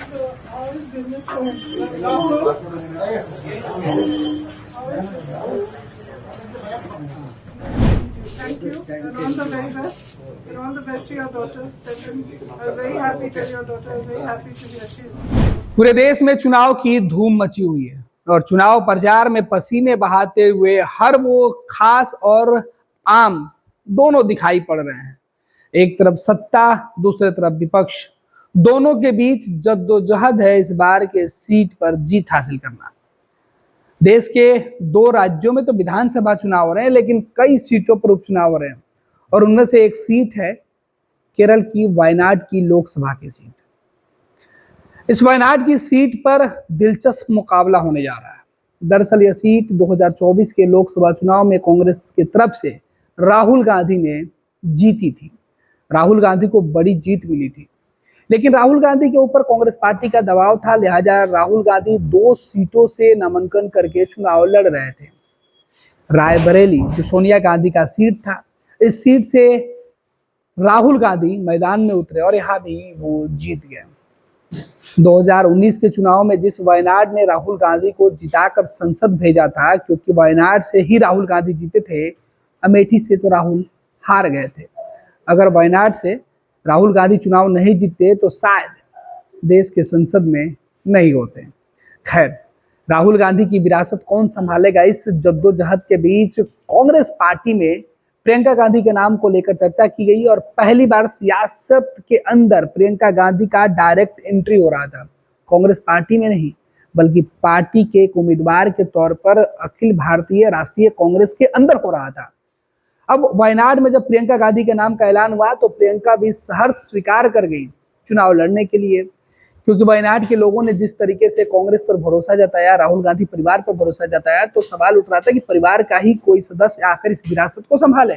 So how is business going? Thank you, and all the very best. And all the best to your daughters. I was very happy to your daughter. I was very happy to hear she's. पूरे देश में चुनाव की धूम मची हुई है और चुनाव प्रचार में पसीने बहाते हुए हर वो खास और आम दोनों दिखाई पड़ रहे हैं। एक तरफ सत्ता, दूसरे तरफ विपक्ष, दोनों के बीच जद्दोजहद है इस बार के सीट पर जीत हासिल करना। देश के 2 राज्यों में तो विधानसभा चुनाव हो रहे हैं, लेकिन कई सीटों पर उपचुनाव हो रहे हैं और उनमें से एक सीट है केरल की वायनाड की लोकसभा की सीट। इस वायनाड की सीट पर दिलचस्प मुकाबला होने जा रहा है। दरअसल यह सीट 2024 के लोकसभा चुनाव में कांग्रेस की तरफ से राहुल गांधी ने जीती थी। राहुल गांधी को बड़ी जीत मिली थी, लेकिन राहुल गांधी के ऊपर कांग्रेस पार्टी का दबाव था, लिहाजा राहुल गांधी 2 सीटों से नामांकन करके चुनाव लड़ रहे थे। रायबरेली, जो सोनिया गांधी का सीट था, इस सीट से राहुल गांधी मैदान में उतरे और यहाँ भी वो जीत गए। 2019 के चुनाव में जिस वायनाड ने राहुल गांधी को जिताकर संसद भेजा था, क्योंकि वायनाड से ही राहुल गांधी जीते थे, अमेठी से तो राहुल हार गए थे। अगर वायनाड से राहुल गांधी चुनाव नहीं जीतते तो शायद देश के संसद में नहीं होते। खैर, राहुल गांधी की विरासत कौन संभालेगा, इस जद्दोजहद के बीच कांग्रेस पार्टी में प्रियंका गांधी के नाम को लेकर चर्चा की गई और पहली बार सियासत के अंदर प्रियंका गांधी का डायरेक्ट एंट्री हो रहा था। कांग्रेस पार्टी में नहीं, बल्कि पार्टी के एक उम्मीदवार के तौर पर अखिल भारतीय राष्ट्रीय कांग्रेस के अंदर हो रहा था। अब वायनाड में जब प्रियंका गांधी के नाम का ऐलान हुआ तो प्रियंका भी सहर्ष स्वीकार कर गई चुनाव लड़ने के लिए, क्योंकि वायनाड के लोगों ने जिस तरीके से कांग्रेस पर भरोसा जताया, राहुल गांधी परिवार पर भरोसा जताया, तो सवाल उठ रहा था कि परिवार का ही कोई सदस्य आकर इस विरासत को संभाले,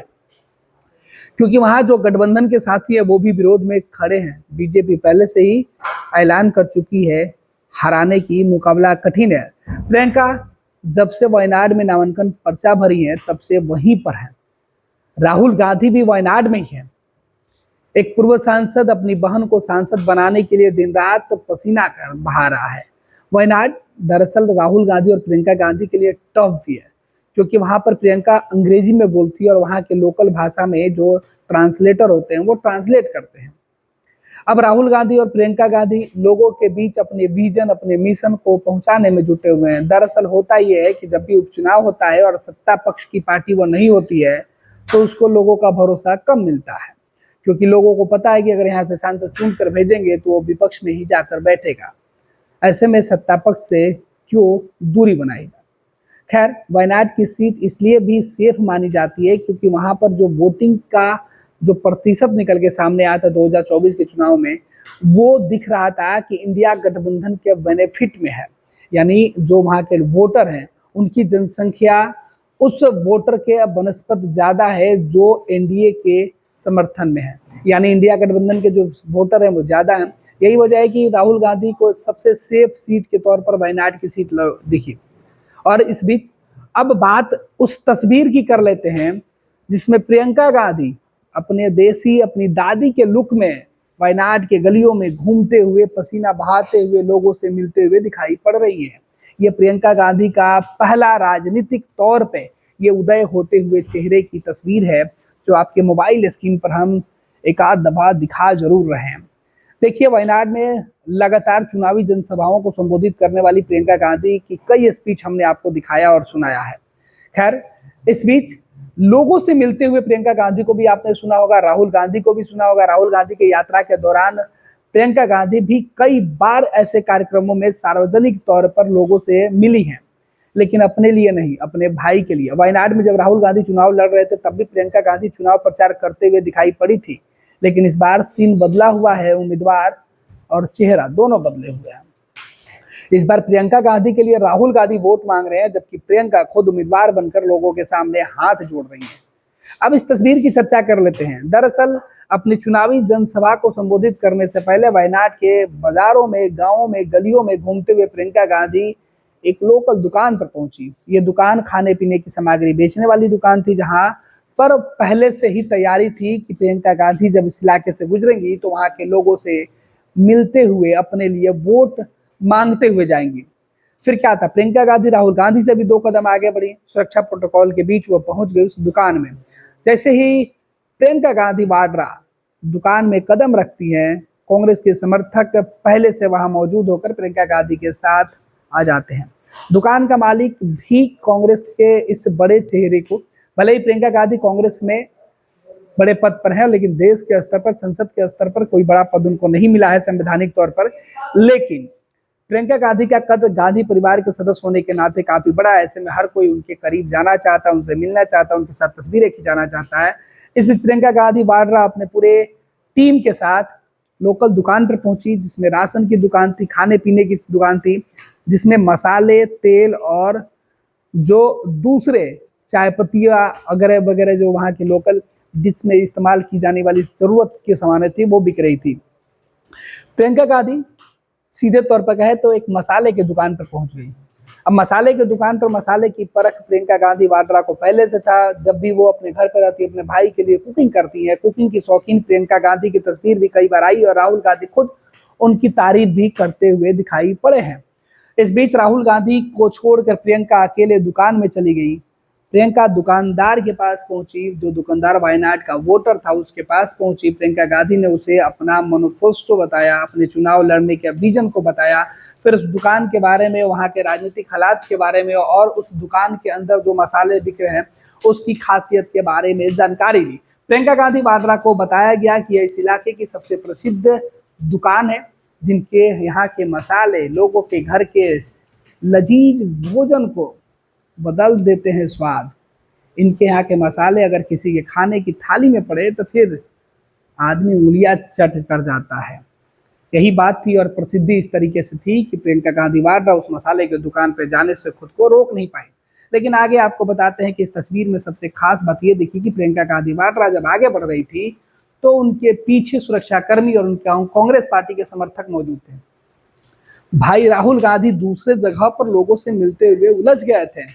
क्योंकि वहां जो गठबंधन के साथी है वो भी विरोध में खड़े हैं। बीजेपी पहले से ही ऐलान कर चुकी है हराने की, मुकाबला कठिन है। प्रियंका जब से वायनाड में नामांकन पर्चा भरी है तब से वहीं पर है। राहुल गांधी भी वायनाड में ही है। एक पूर्व सांसद अपनी बहन को सांसद बनाने के लिए दिन रात पसीना कर बहा रहा है। वायनाड दरअसल राहुल गांधी और प्रियंका गांधी के लिए टफ भी है, क्योंकि वहां पर प्रियंका अंग्रेजी में बोलती है और वहां के लोकल भाषा में जो ट्रांसलेटर होते हैं वो ट्रांसलेट करते हैं। अब राहुल गांधी और प्रियंका गांधी लोगों के बीच अपने विजन, अपने मिशन को पहुंचाने में जुटे हुए हैं। दरअसल होता यह है कि जब भी उपचुनाव होता है और सत्ता पक्ष की पार्टी वो नहीं होती है तो उसको लोगों का भरोसा कम मिलता है, क्योंकि लोगों को पता है कि अगर यहाँ से सांसद चुन कर भेजेंगे तो वो विपक्ष में ही जाकर बैठेगा। ऐसे में सत्ता पक्ष से क्यों दूरी बनाएगा। खैर, वायनाड की सीट इसलिए भी सेफ मानी जाती है क्योंकि वहां पर जो वोटिंग का जो प्रतिशत निकल के सामने आया था 2024 के चुनाव में, वो दिख रहा था कि इंडिया गठबंधन के बेनिफिट में है। यानी जो वहां के वोटर हैं उनकी जनसंख्या उस वोटर के बनस्पत ज्यादा है जो एनडीए के समर्थन में है, यानी इंडिया गठबंधन के जो वोटर हैं वो ज्यादा हैं। यही वजह है कि राहुल गांधी को सबसे सेफ सीट के तौर पर वायनाड की सीट दिखी। और इस बीच अब बात उस तस्वीर की कर लेते हैं जिसमें प्रियंका गांधी अपने देसी, अपनी दादी के लुक में वायनाड के गलियों में घूमते हुए, पसीना बहाते हुए, लोगों से मिलते हुए दिखाई पड़ रही है। ये प्रियंका गांधी का पहला राजनीतिक तौर पे ये उदय होते हुए चेहरे की तस्वीर है, जो आपके मोबाइल स्क्रीन पर हम एक आध दफा दिखा जरूर रहे हैं। देखिए, वायनाड में लगातार चुनावी जनसभाओं को संबोधित करने वाली प्रियंका गांधी की कई स्पीच हमने आपको दिखाया और सुनाया है। खैर, इस बीच लोगों से मिलते हुए प्रियंका गांधी को भी आपने सुना होगा, राहुल गांधी को भी सुना होगा। राहुल गांधी की यात्रा के दौरान प्रियंका गांधी भी कई बार ऐसे कार्यक्रमों में सार्वजनिक तौर पर लोगों से मिली हैं, लेकिन अपने लिए नहीं, अपने भाई के लिए। वायनाड में जब राहुल गांधी चुनाव लड़ रहे थे तब भी प्रियंका गांधी चुनाव प्रचार करते हुए दिखाई पड़ी थी, लेकिन इस बार सीन बदला हुआ है, उम्मीदवार और चेहरा दोनों बदले हुए हैं। इस बार प्रियंका गांधी के लिए राहुल गांधी वोट मांग रहे हैं, जबकि प्रियंका खुद उम्मीदवार बनकर लोगों के सामने हाथ जोड़ रही हैं। अब इस तस्वीर की चर्चा कर लेते हैं। दरअसल अपनी चुनावी जनसभा को संबोधित करने से पहले वायनाड के बाजारों में, गांवों में, गलियों में घूमते हुए प्रियंका गांधी एक लोकल दुकान पर पहुंची। ये दुकान खाने पीने की सामग्री बेचने वाली दुकान थी, जहां पर पहले से ही तैयारी थी कि प्रियंका गांधी जब इस इलाके से गुजरेंगी तो वहां के लोगों से मिलते हुए अपने लिए वोट मांगते हुए जाएंगी। फिर क्या था, प्रियंका गांधी राहुल गांधी से भी 2 कदम आगे बढ़ी। सुरक्षा प्रोटोकॉल के बीच वो पहुंच गई उस दुकान में। जैसे ही प्रियंका गांधी वाड्रा दुकान में कदम रखती हैं, कांग्रेस के समर्थक पहले से वहां मौजूद होकर प्रियंका गांधी के साथ आ जाते हैं। दुकान का मालिक भी कांग्रेस के इस बड़े चेहरे को, भले ही प्रियंका गांधी कांग्रेस में बड़े पद पर है, लेकिन देश के स्तर पर, संसद के स्तर पर कोई बड़ा पद उनको नहीं मिला है संवैधानिक तौर पर, लेकिन प्रियंका गांधी का कद गांधी परिवार के सदस्य होने के नाते काफी बड़ा है। ऐसे में हर कोई उनके करीब जाना चाहता है, उनसे मिलना चाहता है, उनके साथ तस्वीरें खिंचाना चाहता है। इस बीच प्रियंका गांधी वाड्रा अपने पूरे टीम के साथ लोकल दुकान पर पहुंची, जिसमें राशन की दुकान थी, खाने पीने की दुकान थी, जिसमें मसाले, तेल और जो दूसरे चाय पत्तियां वगैरह वगैरह जो वहाँ की लोकल डिश में इस्तेमाल की जाने वाली जरूरत की सामानें थी वो बिक रही थी। प्रियंका गांधी सीधे तौर पर कहे तो एक मसाले की दुकान पर पहुंच गई। अब मसाले की दुकान पर मसाले की परख प्रियंका गांधी वाड्रा को पहले से था। जब भी वो अपने घर पर रहती है, अपने भाई के लिए कुकिंग करती है। कुकिंग की शौकीन प्रियंका गांधी की तस्वीर भी कई बार आई और राहुल गांधी खुद उनकी तारीफ भी करते हुए दिखाई पड़े हैं। इस बीच राहुल गांधी को छोड़कर प्रियंका अकेले दुकान में चली गई। प्रियंका दुकानदार के पास पहुंची, जो दुकानदार वायनाड का वोटर था उसके पास पहुंची। प्रियंका गांधी ने उसे अपना मैनिफेस्टो बताया, अपने चुनाव लड़ने के विजन को बताया, फिर उस दुकान के बारे में, वहां के राजनीतिक हालात के बारे में और उस दुकान के अंदर जो मसाले बिक रहे हैं उसकी खासियत के बारे में जानकारी ली। प्रियंका गांधी वाड्रा को बताया गया कि यह इस इलाके की सबसे प्रसिद्ध दुकान है, जिनके यहाँ के मसाले लोगों के घर के लजीज भोजन को बदल देते हैं स्वाद। इनके यहाँ के मसाले अगर किसी के खाने की थाली में पड़े तो फिर आदमी उंगलियां चट कर जाता है। यही बात थी और प्रसिद्धि इस तरीके से थी कि प्रियंका गांधी वाड्रा उस मसाले की दुकान पर जाने से खुद को रोक नहीं पाई। लेकिन आगे आपको बताते हैं कि इस तस्वीर में सबसे खास बात यह देखी कि प्रियंका गांधी वाड्रा जब आगे बढ़ रही थी तो उनके पीछे सुरक्षाकर्मी और उनके कांग्रेस पार्टी के समर्थक मौजूद थे। भाई राहुल गांधी दूसरे जगह पर लोगों से मिलते हुए उलझ गए थे।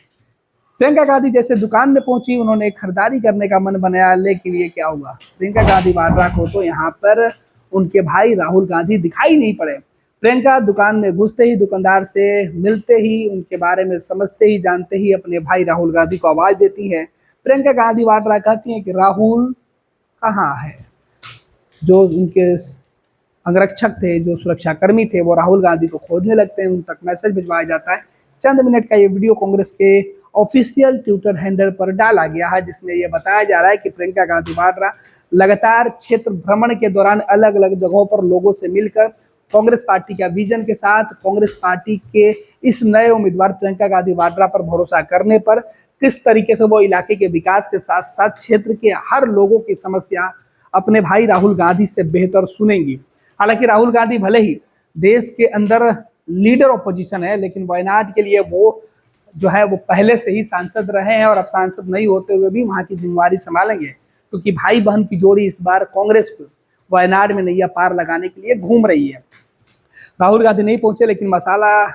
प्रियंका गांधी जैसे दुकान में पहुंची, उन्होंने खरीदारी करने का मन बनाया, लेकिन ये क्या हुआ, प्रियंका गांधी वाड्रा को तो यहाँ पर उनके भाई राहुल गांधी दिखाई नहीं पड़े। प्रियंका दुकान में घुसते ही, दुकानदार से मिलते ही, उनके बारे में समझते ही, जानते ही अपने भाई राहुल गांधी को आवाज देती है। प्रियंका गांधी वाड्रा कहती है कि राहुल कहाँ है। जो उनके अंगरक्षक थे, जो सुरक्षाकर्मी थे, वो राहुल गांधी को खोजने लगते हैं। उन तक मैसेज भिजवाया जाता है। चंद मिनट का ये वीडियो कांग्रेस के ऑफिशियल ट्विटर हैंडल पर डाला गया है, जिसमें यह बताया जा रहा है कि प्रियंका गांधी वाड्रा लगातार क्षेत्र भ्रमण के दौरान अलग अलग जगहों पर लोगों से मिलकर कांग्रेस पार्टी का विजन के साथ, कांग्रेस पार्टी के इस नए उम्मीदवार प्रियंका गांधी वाड्रा पर भरोसा करने पर किस तरीके से वो इलाके के विकास के साथ साथ क्षेत्र के हर लोगों की समस्या अपने भाई राहुल गांधी से बेहतर सुनेंगी। हालांकि राहुल गांधी भले ही देश के अंदर लीडर ऑपोजिशन है, लेकिन वायनाड के लिए वो जो है वो पहले से ही सांसद रहे हैं और अब सांसद नहीं होते हुए भी वहां की जिम्मेवारी संभालेंगे, क्योंकि भाई बहन की जोड़ी इस बार कांग्रेस को वायनाड में नैया पार लगाने के लिए घूम रही है। राहुल गांधी नहीं पहुंचे, लेकिन मसाला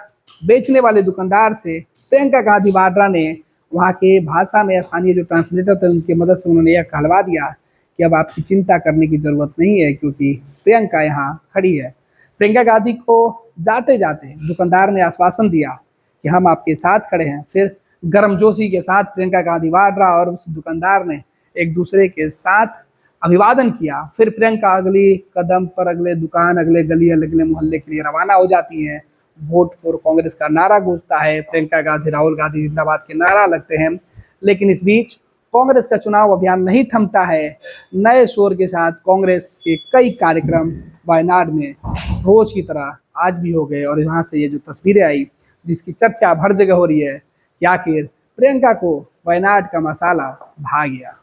बेचने वाले दुकानदार से प्रियंका गांधी वाड्रा ने वहाँ के भाषा में, स्थानीय जो ट्रांसलेटर थे उनकी मदद से उन्होंने यह कहलवा दिया कि अब आपकी चिंता करने की जरूरत नहीं है, क्योंकि प्रियंका यहाँ खड़ी है। प्रियंका गांधी को जाते जाते दुकानदार ने आश्वासन दिया कि हम आपके साथ खड़े हैं। फिर गर्मजोशी के साथ प्रियंका गांधी वाड्रा और उस दुकानदार ने एक दूसरे के साथ अभिवादन किया। फिर प्रियंका अगली कदम पर, अगले दुकान, अगले गली, अगले मोहल्ले के लिए रवाना हो जाती हैं। वोट फॉर कांग्रेस का नारा गूंजता है, प्रियंका गांधी राहुल गांधी जिंदाबाद के नारा लगते हैं। लेकिन इस बीच कांग्रेस का चुनाव अभियान नहीं थमता है। नए शोर के साथ कांग्रेस के कई कार्यक्रम वायनाड में रोज की तरह आज भी हो गए। और यहाँ से ये जो तस्वीरें आई, जिसकी चर्चा हर जगह हो रही है कि आखिर प्रियंका को वायनाड का मसाला भा गया।